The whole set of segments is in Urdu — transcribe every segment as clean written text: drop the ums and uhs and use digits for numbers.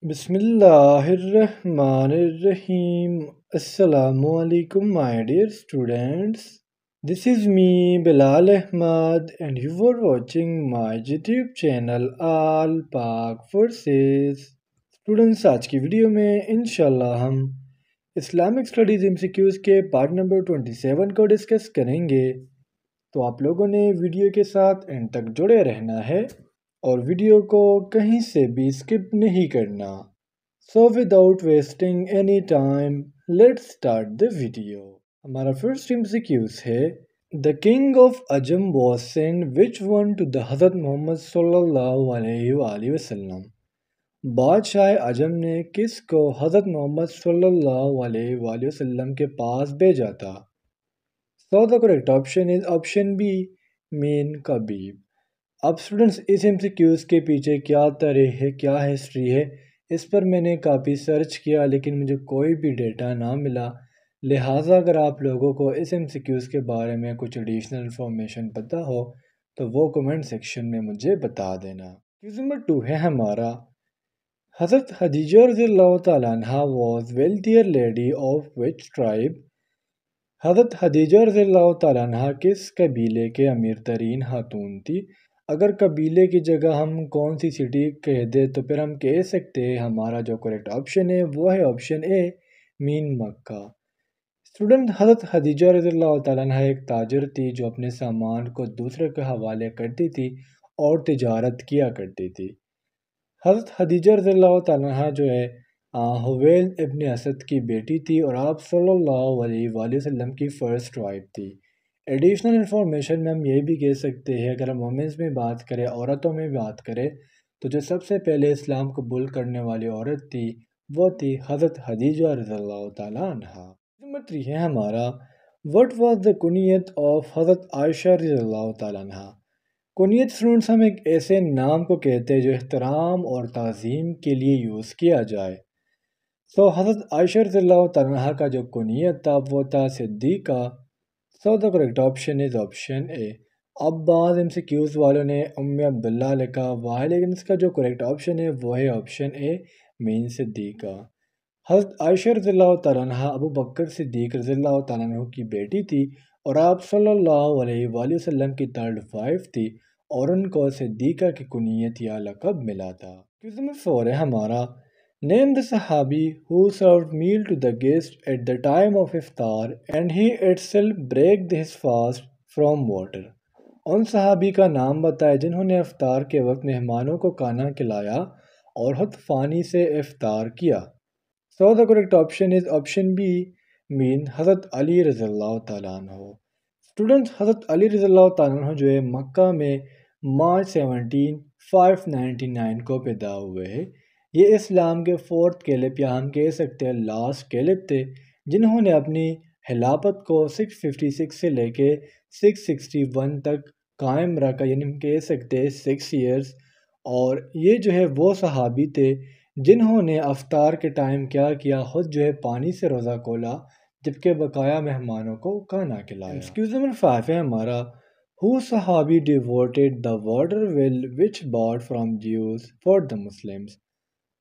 بسم اللہ الرحمن الرحیم. السلام علیکم my dear students. This is me Bilal Ahmad and you are watching my YouTube channel All Pak Forces. Students, آج کی ویڈیو میں انشاءاللہ ہم اسلامک اسٹڈیز MCQs کے پارٹ نمبر 27 کو ڈسکس کریں گے. تو آپ لوگوں نے ویڈیو کے ساتھ اینڈ تک جڑے رہنا ہے اور ویڈیو کو کہیں سے بھی اسکپ نہیں کرنا. So without wasting any time, let's start the video. ہمارا فرسٹ MCQs ہے The king of Ajam was sent which one to the حضرت محمد صلی اللہ علیہ وآلہ وسلم. بادشاہ عجم نے کس کو حضرت محمد صلی اللہ علیہ وآلہ وسلم کے پاس بھیجا تھا؟ So the correct option is option B, مین کبیب. اب اسٹوڈنٹس اس MCQs کے پیچھے کیا تاریخ ہے، کیا ہسٹری ہے، اس پر میں نے کافی سرچ کیا لیکن مجھے کوئی بھی ڈیٹا نہ ملا. لہٰذا اگر آپ لوگوں کو اس MCQs کے بارے میں کچھ ایڈیشنل انفارمیشن پتہ ہو تو وہ کمنٹ سیکشن میں مجھے بتا دینا. کیوز نمبر 2 ہے ہمارا حضرت خدیجہ رضی اللہ تعالیٰ عنہ was wealthier lady of which tribe. حضرت خدیجہ رضی اللہ تعالیٰ عنہ کس قبیلے کے امیر ترین خاتون تھی؟ اگر قبیلے کی جگہ ہم کون سی سٹی کہہ دیں تو پھر ہم کہہ سکتے ہیں ہمارا جو کریکٹ آپشن ہے وہ ہے آپشن اے، مین مکہ. اسٹوڈنٹ، حضرت خدیجہ رضی اللہ تعالیٰ عنہ ایک تاجر تھی جو اپنے سامان کو دوسرے کے حوالے کرتی تھی اور تجارت کیا کرتی تھی. حضرت خدیجہ رضی اللہ تعالیٰ عنہ جو ہے حویل ابن اسد کی بیٹی تھی اور آپ صلی اللہ علیہ وآلہ وسلم کی فرسٹ وائف تھی. ایڈیشنل انفارمیشن میں ہم یہ بھی کہہ سکتے ہیں اگر ہم وومنس میں بات کریں، عورتوں میں بات کریں، تو جو سب سے پہلے اسلام قبول کرنے والی عورت تھی وہ تھی حضرت خدیجہ رضی اللہ تعالیٰ عنہ. نمبر 3 ہے ہمارا وٹ واز دا کنیت آف حضرت عائشہ رضی اللہ تعالیٰ عنہ. کنیت اسٹوڈنٹس ہم ایک ایسے نام کو کہتے ہیں جو احترام اور تعظیم کے لیے یوز کیا جائے. حضرت عائشہ رضی اللہ تعالیٰ عنہ کا جو کنیت تھا وہ تھا صدیقہ. the correct option is option A. اب بعض MCQs والوں نے عبداللہ لکھا ہوا ہے لیکن اس کا جو کریکٹ آپشن ہے وہ ہے آپشن اے، مین صدیقہ. حضرت عائشہ رضی اللہ تعالیٰ عنہ ابو بکر صدیق رضی اللہ تعالیٰ عنہ کی بیٹی تھی اور آپ صلی اللہ علیہ وآلہ وسلم کی تھرڈ وائف تھی اور ان کو صدیقہ کی کنیت یا لقب ملا تھا. نمبر 4 ہے ہمارا Name the Sahabi who served meal to the guest at the time of iftar and he itself broke his fast from water. ان صحابی کا نام بتائے جنہوں نے افطار کے وقت مہمانوں کو کھانا کھلایا اور خود پانی سے افطار کیا. the correct option is option B, مین حضرت علی رضی اللہ تعالیٰ عنہ. اسٹوڈنٹ، حضرت علی رضی اللہ تعالیٰ عنہ جو ہے مکہ میں مارچ 17، 599 کو پیدا ہوئے ہیں. یہ اسلام کے فورتھ کیلف یا ہم کہہ سکتے ہیں لاسٹ کیلف تھے جنہوں نے اپنی خلافت کو 656 سے لے کے 661 تک قائم رکھا، یعنی ہم کہہ سکتے ہیں 6 ایئرز. اور یہ جو ہے وہ صحابی تھے جنہوں نے افطار کے ٹائم کیا کیا، خود جو ہے پانی سے روزہ کھولا جبکہ بقایا مہمانوں کو کھانا کھلایا. ایکسکیوز نمبر 5 ہے ہمارا Who صحابی devoted the water well which bought from Jews for the Muslims.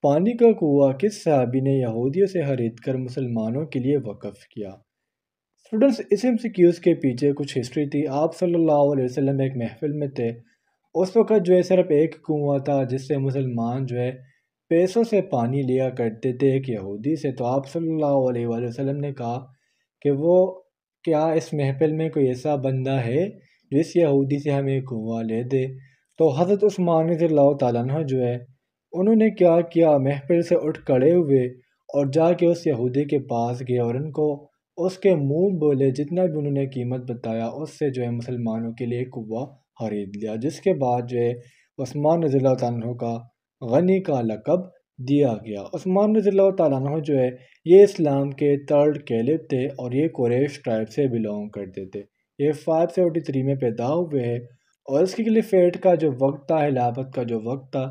پانی کا کنواں کس صحابی نے یہودیوں سے خرید کر مسلمانوں کے لیے وقف کیا؟ اسٹوڈنٹس، اس MCQs کے پیچھے کچھ ہسٹری تھی. آپ صلی اللہ علیہ وسلم ایک محفل میں تھے. اس وقت جو ہے صرف ایک کنواں تھا جس سے مسلمان جو ہے پیسوں سے پانی لیا کرتے تھے ایک یہودی سے. تو آپ صلی اللہ علیہ وآلہ وسلم نے کہا کہ وہ کیا اس محفل میں کوئی ایسا بندہ ہے جو اس یہودی سے ہمیں کنواں لے دے. تو حضرت عثمان رضی اللہ تعالیٰ عنہ جو ہے انہوں نے کیا کیا، محفل سے اٹھ کھڑے ہوئے اور جا کے اس یہودی کے پاس گئے اور ان کو اس کے منہ بولے جتنا بھی انہوں نے قیمت بتایا اس سے جو ہے مسلمانوں کے لیے کنواں خرید لیا، جس کے بعد جو ہے عثمان رضی اللہ تعالیٰ عنہ کا غنی کا لقب دیا گیا. عثمان رضی اللہ تعالیٰ عنہ جو ہے یہ اسلام کے تھرڈ کیلف تھے اور یہ قریش ٹرائب سے بلونگ کرتے تھے. یہ 573 میں پیدا ہوئے ہیں اور اس کی خلیفیٹ کا جو وقت تھا، خلافت کا جو وقت تھا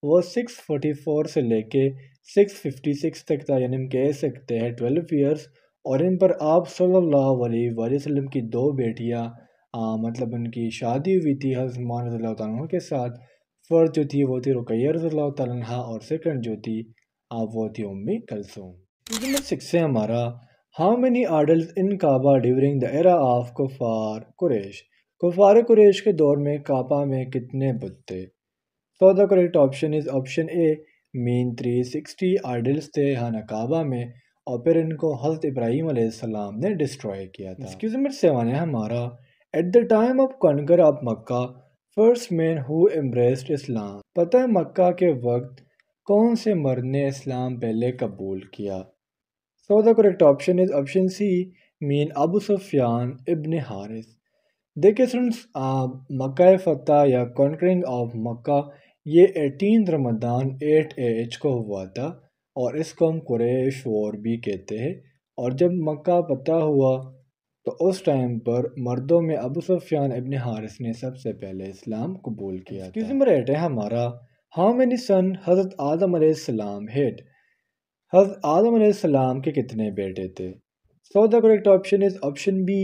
وہ 644 سے لے کے 656 تک تھا، یعنی ہم کہہ سکتے ہیں 12 ایئرس. اور ان پر آپ صلی اللہ علیہ وآلہ وسلم کی 2 بیٹیاں مطلب ان کی شادی ہوئی تھی حضرت عثمان رضی اللہ تعالیٰ عنہ کے ساتھ. فرسٹ جو تھی وہ تھی رقیہ رضی اللہ تعالیٰ عنہ اور سیکنڈ جو تھی آپ وہ تھی کلثوم۔ نمبر 6 ہے ہمارا how many idols in Kaaba during the era of کفار قریش۔ کفار قریش کے دور میں کعبہ میں کتنے بت تھے؟ So the correct option is option A mean 360 idols تھے خانہ کعبہ میں اور پھر ان کو حضرت ابراہیم علیہ السلام نے ڈسٹروائے کیا تھا۔ ایکسکیوز نمبر 7 ہے ہمارا at the time of conquer of Makkah first man who embraced Islam. پتہ ہے مکہ کے وقت کون سے مرد نے اسلام پہلے قبول کیا؟ So the correct option is option C mean ابو سفیان ابن حارث۔ دیکھیں فرنڈس مکہ فتح یا کنکرنگ آف مکہ یہ 18 رمضان 8 AH کو ہوا تھا اور اس کو ہم قریش وار بھی کہتے ہیں۔ اور جب مکہ فتح ہوا تو اس ٹائم پر مردوں میں ابو سفیان ابن حارث نے سب سے پہلے اسلام قبول کیا تھا۔ نمبر 8 ہے ہمارا ہاؤ مینی سن حضرت آدم علیہ السلام ہیڈ۔ حضرت آدم علیہ السلام کے کتنے بیٹے تھے؟ So the correct option is option B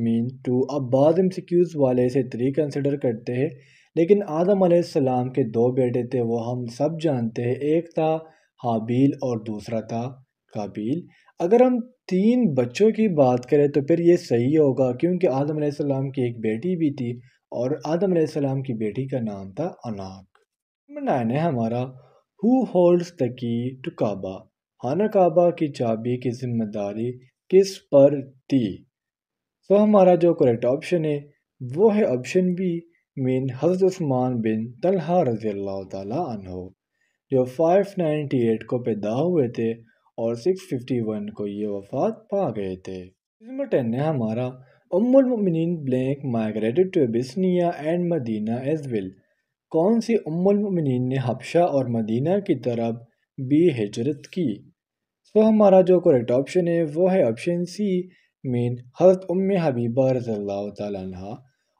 mean 2۔ اب بعض MCQs والے اسے 3 کنسیڈر کرتے ہیں لیکن آدم علیہ السلام کے 2 بیٹے تھے وہ ہم سب جانتے ہیں، ایک تھا حابیل اور دوسرا تھا قابیل۔ اگر ہم 3 بچوں کی بات کریں تو پھر یہ صحیح ہوگا کیونکہ آدم علیہ السلام کی ایک بیٹی بھی تھی اور آدم علیہ السلام کی بیٹی کا نام تھا اناک۔ نمبر 9 ہے ہمارا who holds the key to کعبہ۔ خانہ کعبہ کی چابی کی ذمہ داری کس پر تھی؟ تو ہمارا جو کریکٹ آپشن ہے وہ ہے آپشن بی مین حضرت عثمان بن طلحہ رضی اللہ تعالیٰ عنہ جو 598 کو پیدا ہوئے تھے اور 651 کو یہ وفات پا گئے تھے۔ نمبر 10 ہے ہمارا ام المؤمنین blank migrated to Abyssinia and Medina as well. کون سی ام المؤمنین نے حبشہ اور مدینہ کی طرف بھی ہجرت کی؟ تو ہمارا جو کریکٹ آپشن ہے وہ ہے آپشن سی مین حضرت ام حبیبہ رضی اللہ تعالیٰ عنہ۔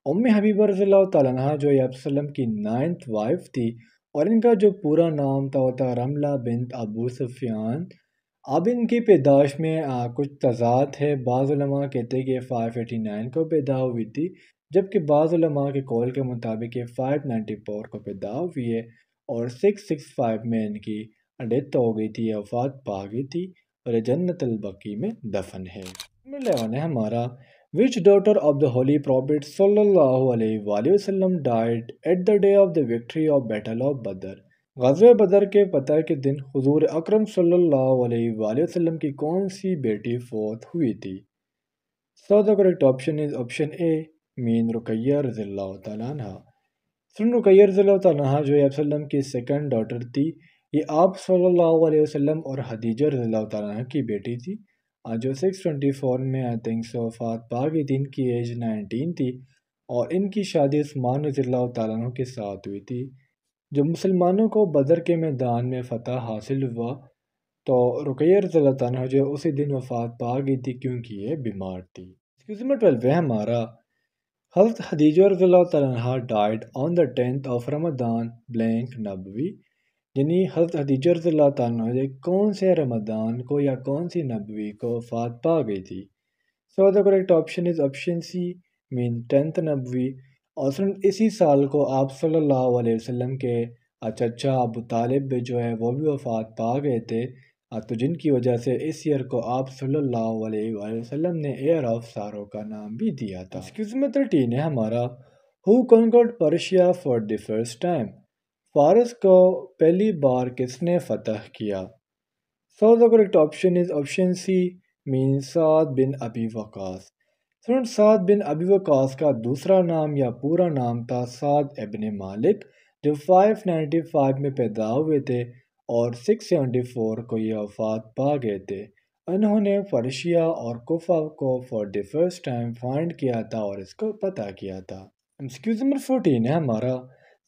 ام حبیبہ رضی اللہ تعالیٰ عنہ جو آپ وسلم کی 9th وائف تھی اور ان کا جو پورا نام تھا وہ تھا رملہ بنت ابو سفیان۔ اب ان کی پیدائش میں کچھ تضاد ہے، بعض علماء کہتے ہیں کہ 589 کو پیدا ہوئی تھی جبکہ بعض علماء کے قول کے مطابق یہ 594 کو پیدا ہوئی ہے اور 665 میں ان کی ڈیتھ ہو گئی تھی، وفات پا گئی تھی اور جنت البقیع میں دفن ہے۔ نمبر 11 ہے ہمارا which daughter of the holy prophet صلی اللہ علیہ وآلہ وسلم died at the day of the victory of battle of بدر۔ غزوہ بدر کے فتح کے دن حضور اکرم صلی اللہ علیہ وآلہ وسلم کی کون سی بیٹی فوت ہوئی تھی؟ So the correct option is option A مین رقیہ رضی اللہ تعالیٰ عنہ۔ رقیہ رضی اللہ تعالیٰ عنہ جو آپ وسلم کی سیکنڈ ڈاٹر تھی، یہ آپ صلی اللہ علیہ وسلم اور خدیجہ رضی اللہ تعالیٰ عنہ کی بیٹی تھی جو 624 میں آئی تھنک سو وفات پا گئی تھی۔ ان کی ایج 19 تھی اور ان کی شادی عثمان رضی اللہ تعالیٰ عنہ کے ساتھ ہوئی تھی۔ جب مسلمانوں کو بدر کے میدان میں فتح حاصل ہوا تو رقیہ رضی اللہ تعالیٰ عنہ جو اسی دن وفات پا گئی تھی کیونکہ یہ بیمار تھی۔ نمبر 12 ہے ہمارا حضرت خدیجہ رضی اللہ تعالیٰ عنہ died on the 10th of Ramzan blank نبوی، یعنی حضرت خدیجہ رضی اللہ تعالیٰ عنہ کون سے رمضان کو یا کون سی نبوی کو وفات پا گئی تھی؟ So the correct option is option C main 10th نبوی۔ اور اسی سال کو آپ صلی اللہ علیہ وسلم کے چچا ابو طالب جو ہے وہ بھی وفات پا گئے تھے تو جن کی وجہ سے اس ایئر کو آپ صلی اللہ علیہ وآلہ وسلم نے ایئر آف سارو کا نام بھی دیا تھا۔ نمبر 13 ہے ہمارا ہو conquered Persia for the first time. فارس کو پہلی بار کس نے فتح کیا؟ So the correct option is option C مین سعد بن ابی وقاص۔ سعد بن ابی وقاص کا دوسرا نام یا پورا نام تھا سعد ابن مالک جو 595 میں پیدا ہوئے تھے اور 674 کو یہ وفات پا گئے تھے۔ انہوں نے پرشیا اور کوفہ کو for the first time find کیا تھا اور اس کو پتہ کیا تھا۔ نمبر 14 ہے ہمارا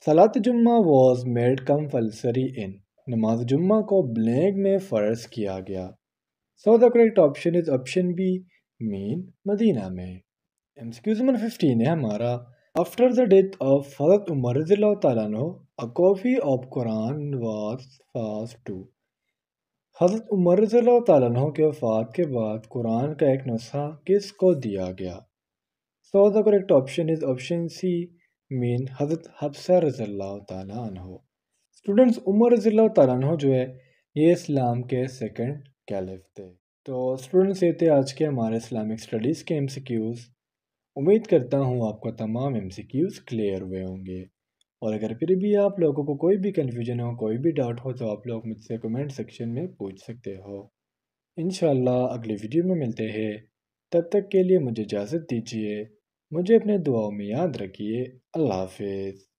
صلاۃ جمعہ واز میڈ کمپلسری ان۔ نماز جمعہ کو بلینک میں فرض کیا گیا۔ So the correct option is option B مین مدینہ میں۔ نمبر 15 ہے ہمارا after the death of حضرت عمر رضی اللہ تعالیٰ عنہ a copy of Quran was passed to۔ حضرت عمر رضی اللہ تعالیٰ عنہ کے وفات کے بعد قرآن کا ایک نسخہ کس کو دیا گیا؟ So the correct option is option C مین حضرت حفصہ رضی اللہ تعالیٰ عنہ۔ اسٹوڈنٹس عمر رضی اللہ تعالیٰ عنہ جو ہے یہ اسلام کے سیکنڈ کیلف تھے۔ تو اسٹوڈنٹس یہ تھے آج کے ہمارے اسلامک اسٹڈیز کے MCQs۔ امید کرتا ہوں آپ کو تمام MCQs کلیئر ہوئے ہوں گے، اور اگر پھر بھی آپ لوگوں کو کوئی بھی کنفیوژن ہو، کوئی بھی ڈاؤٹ ہو، تو آپ لوگ مجھ سے کمنٹ سیکشن میں پوچھ سکتے ہو۔ انشاءاللہ اگلی ویڈیو میں ملتے ہیں، تب تک کے لیے مجھے اجازت دیجیے، مجھے اپنے دعاؤں میں یاد رکھیے۔ اللہ حافظ۔